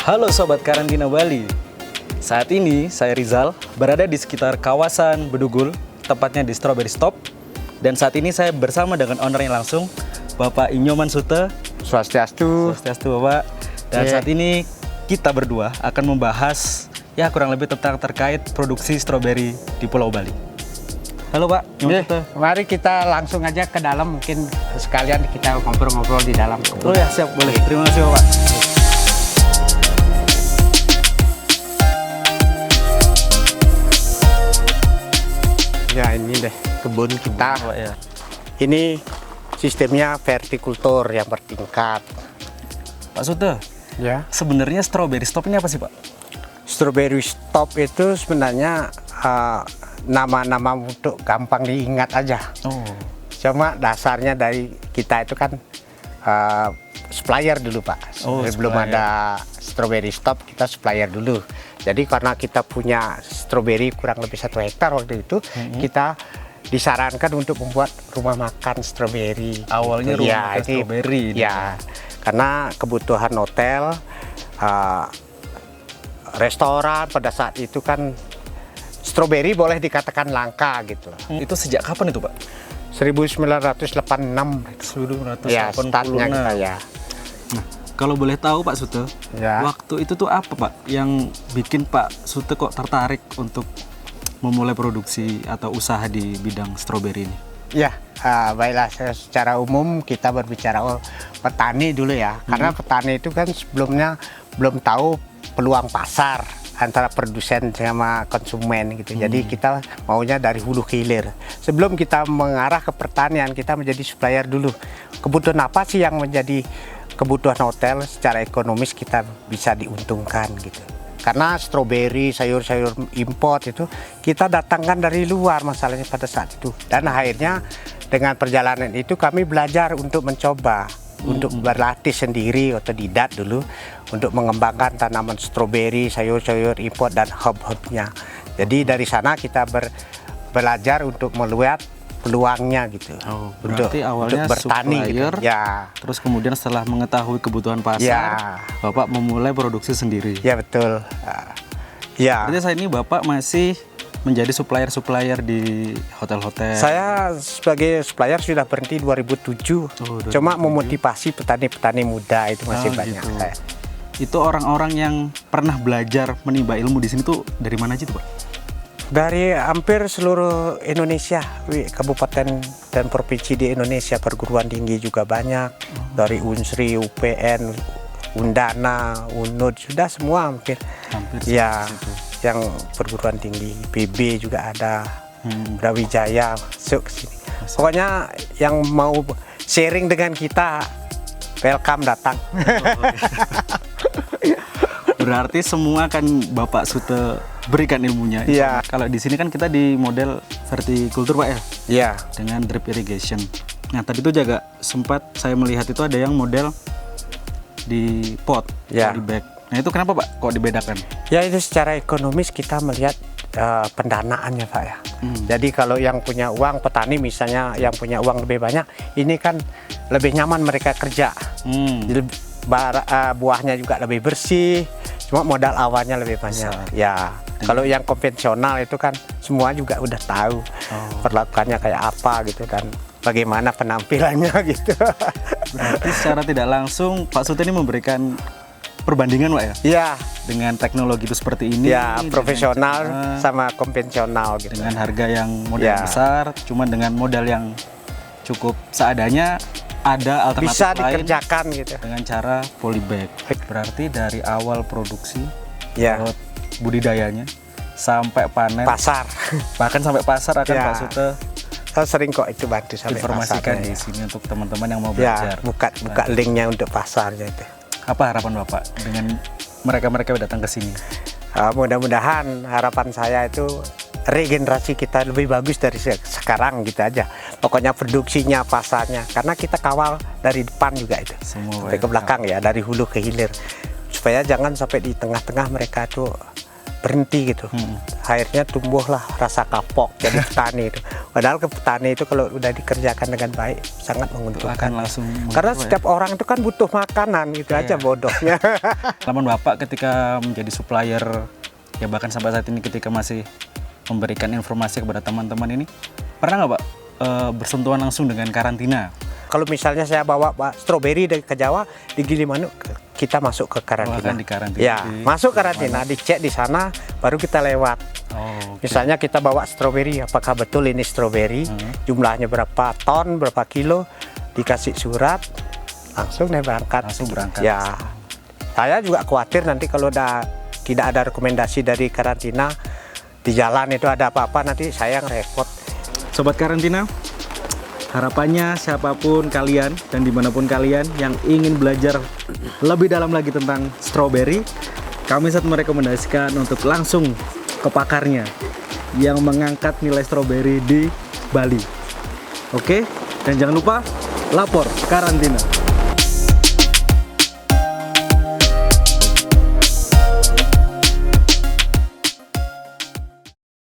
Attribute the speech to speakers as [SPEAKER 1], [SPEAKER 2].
[SPEAKER 1] Halo Sobat Karantina Bali. Saat ini saya Rizal berada di sekitar kawasan Bedugul, tepatnya di Strawberry Stop. Dan saat ini saya bersama dengan ownernya langsung, Bapak Inyoman Sute.
[SPEAKER 2] Swastiastu.
[SPEAKER 1] Swastiastu Bapak. Dan saat ini kita berdua akan membahas kurang lebih tentang terkait produksi stroberi di Pulau Bali. Halo Pak,
[SPEAKER 2] Mari kita langsung aja ke dalam, mungkin sekalian kita ngobrol-ngobrol di dalam.
[SPEAKER 1] Oh ya, siap, boleh. Terima kasih Bapak.
[SPEAKER 2] Ya ini deh kebun kita.
[SPEAKER 1] Pak, ya.
[SPEAKER 2] Ini sistemnya vertikultur yang bertingkat.
[SPEAKER 1] Pak Sute,
[SPEAKER 2] Ya.
[SPEAKER 1] sebenarnya Strawberry Stop ini apa sih Pak?
[SPEAKER 2] Strawberry Stop itu sebenarnya nama-nama untuk gampang diingat aja.
[SPEAKER 1] Oh,
[SPEAKER 2] Cuma dasarnya dari kita itu kan supplier dulu Pak.
[SPEAKER 1] Oh,
[SPEAKER 2] Sebelum
[SPEAKER 1] supplier.
[SPEAKER 2] ada Strawberry Stop kita supplier dulu. Jadi karena kita punya stroberi kurang lebih 1 hektar waktu itu, kita disarankan untuk membuat rumah makan stroberi.
[SPEAKER 1] awalnya
[SPEAKER 2] Gitu.
[SPEAKER 1] rumah
[SPEAKER 2] Ya,
[SPEAKER 1] makan
[SPEAKER 2] itu-
[SPEAKER 1] stroberi.
[SPEAKER 2] Ya, karena kebutuhan hotel, restoran pada saat itu kan stroberi boleh dikatakan langka gitu.
[SPEAKER 1] Itu sejak kapan itu Pak?
[SPEAKER 2] 1986 ya
[SPEAKER 1] 1986.
[SPEAKER 2] startnya kita ya.
[SPEAKER 1] Nah, kalau boleh tahu Pak Sute,
[SPEAKER 2] Ya.
[SPEAKER 1] waktu itu tuh apa Pak yang bikin Pak Sute kok tertarik untuk memulai produksi atau usaha di bidang stroberi ini?
[SPEAKER 2] Ya, baiklah, secara umum kita berbicara petani dulu ya. Karena petani itu kan sebelumnya belum tahu peluang pasar antara produsen sama konsumen gitu. Jadi kita maunya dari hulu ke hilir. Sebelum kita mengarah ke pertanian, kita menjadi supplier dulu. Kebutuhan apa sih yang menjadi kebutuhan hotel secara ekonomis kita bisa diuntungkan gitu. Karena stroberi, sayur-sayur import itu kita datangkan dari luar masalahnya pada saat itu. Dan akhirnya dengan perjalanan itu kami belajar untuk mencoba, untuk berlatih sendiri, otodidak dulu, untuk mengembangkan tanaman stroberi, sayur-sayur import dan herb-herbnya. Jadi dari sana kita belajar untuk melihat peluangnya gitu.
[SPEAKER 1] Oh, berarti awalnya
[SPEAKER 2] untuk bertani gitu.
[SPEAKER 1] supplier,
[SPEAKER 2] Ya.
[SPEAKER 1] terus kemudian setelah mengetahui kebutuhan pasar,
[SPEAKER 2] Ya.
[SPEAKER 1] Bapak memulai produksi sendiri.
[SPEAKER 2] Ya betul. Ya.
[SPEAKER 1] Berarti saat ini Bapak masih menjadi supplier di hotel-hotel.
[SPEAKER 2] Saya sebagai supplier sudah berhenti 2007.
[SPEAKER 1] Oh, 2007.
[SPEAKER 2] Cuma memotivasi petani-petani muda itu masih
[SPEAKER 1] Oh,
[SPEAKER 2] banyak.
[SPEAKER 1] gitu.
[SPEAKER 2] Saya.
[SPEAKER 1] Itu orang-orang yang pernah belajar menimba ilmu di sini tuh dari mana aja tuh Pak?
[SPEAKER 2] Dari hampir seluruh Indonesia, kabupaten dan provinsi di Indonesia, perguruan tinggi juga banyak. Dari Unsri, UPN, Undana, UNUD, sudah semua hampir.
[SPEAKER 1] Hampir
[SPEAKER 2] Ya,
[SPEAKER 1] seperti itu.
[SPEAKER 2] yang perguruan tinggi, PB juga ada, Brawijaya masuk ke sini. Pokoknya yang mau sharing dengan kita, welcome datang.
[SPEAKER 1] Berarti semua kan Bapak Sute berikan ilmunya.
[SPEAKER 2] Iya.
[SPEAKER 1] Kalau di sini kan kita di model vertikultur Pak ya,
[SPEAKER 2] Ya,
[SPEAKER 1] dengan drip irrigation. Nah tadi tuh juga sempat saya melihat itu ada yang model di pot,
[SPEAKER 2] Ya.
[SPEAKER 1] di bag. Nah itu kenapa Pak kok dibedakan?
[SPEAKER 2] ya itu secara ekonomis kita melihat pendanaannya Pak ya. Jadi kalau yang punya uang, petani misalnya yang punya uang lebih banyak, ini kan lebih nyaman mereka kerja. Jadi, buahnya juga lebih bersih, cuma modal awalnya lebih banyak.
[SPEAKER 1] Besar.
[SPEAKER 2] Ya, kalau yang konvensional itu kan semua juga udah tahu perlakuannya kayak apa gitu dan bagaimana penampilannya gitu.
[SPEAKER 1] Berarti secara tidak langsung Pak Sute ini memberikan perbandingan Pak ya?
[SPEAKER 2] Ya,
[SPEAKER 1] Dengan teknologi itu seperti ini,
[SPEAKER 2] ya
[SPEAKER 1] dengan
[SPEAKER 2] profesional
[SPEAKER 1] cara-
[SPEAKER 2] sama konvensional gitu.
[SPEAKER 1] dengan harga yang modal
[SPEAKER 2] Ya.
[SPEAKER 1] besar, cuman dengan modal yang cukup seadanya, ada alternatif
[SPEAKER 2] Bisa
[SPEAKER 1] lain
[SPEAKER 2] dikerjakan gitu.
[SPEAKER 1] dengan cara polybag. Berarti dari awal produksi,
[SPEAKER 2] Ya,
[SPEAKER 1] lewat budidayanya, sampai panen,
[SPEAKER 2] pasar.
[SPEAKER 1] bahkan sampai pasar akan
[SPEAKER 2] Ya.
[SPEAKER 1] Pak Sute
[SPEAKER 2] Saya sering kok itu bantu sampai
[SPEAKER 1] informasikan
[SPEAKER 2] pasarnya,
[SPEAKER 1] di
[SPEAKER 2] ya.
[SPEAKER 1] sini untuk teman-teman yang mau
[SPEAKER 2] Ya,
[SPEAKER 1] belajar.
[SPEAKER 2] buka linknya untuk pasarnya itu.
[SPEAKER 1] Apa harapan Bapak dengan mereka-mereka yang datang ke sini?
[SPEAKER 2] Mudah-mudahan harapan saya itu regenerasi kita lebih bagus dari sekarang gitu aja. Pokoknya produksinya, pasarnya, karena kita kawal dari depan juga itu,
[SPEAKER 1] Semua
[SPEAKER 2] sampai ke
[SPEAKER 1] Pak,
[SPEAKER 2] belakang ya, dari hulu ke hilir, supaya jangan sampai di tengah-tengah mereka tuh berhenti gitu. Akhirnya tumbuhlah rasa kapok jadi petani itu. Padahal ke petani itu kalau udah dikerjakan dengan baik sangat menguntungkan.
[SPEAKER 1] Akan langsung
[SPEAKER 2] Karena
[SPEAKER 1] mengubah ya.
[SPEAKER 2] setiap orang itu kan butuh makanan, itu aja bodohnya.
[SPEAKER 1] Pengalaman Bapak ketika menjadi supplier, ya bahkan sampai saat ini ketika masih memberikan informasi kepada teman-teman ini, pernah nggak Pak bersentuhan langsung dengan karantina?
[SPEAKER 2] Kalau misalnya saya bawa stroberi ke Jawa di Gilimanuk, kita masuk ke karantina.
[SPEAKER 1] Akan di karantina.
[SPEAKER 2] Ya, masuk karantina, dicek di sana, baru kita lewat.
[SPEAKER 1] Oh, oke.
[SPEAKER 2] Misalnya kita bawa stroberi, apakah betul ini stroberi, jumlahnya berapa ton, berapa kilo, dikasih surat, langsung deh berangkat.
[SPEAKER 1] Langsung berangkat.
[SPEAKER 2] Ya, saya juga khawatir nanti kalau tidak ada rekomendasi dari karantina, di jalan itu ada apa-apa, nanti saya yang repot.
[SPEAKER 1] Sobat karantina, harapannya siapapun kalian dan dimanapun kalian yang ingin belajar lebih dalam lagi tentang stroberi, kami sangat merekomendasikan untuk langsung ke pakarnya yang mengangkat nilai stroberi di Bali. Oke, dan jangan lupa lapor karantina.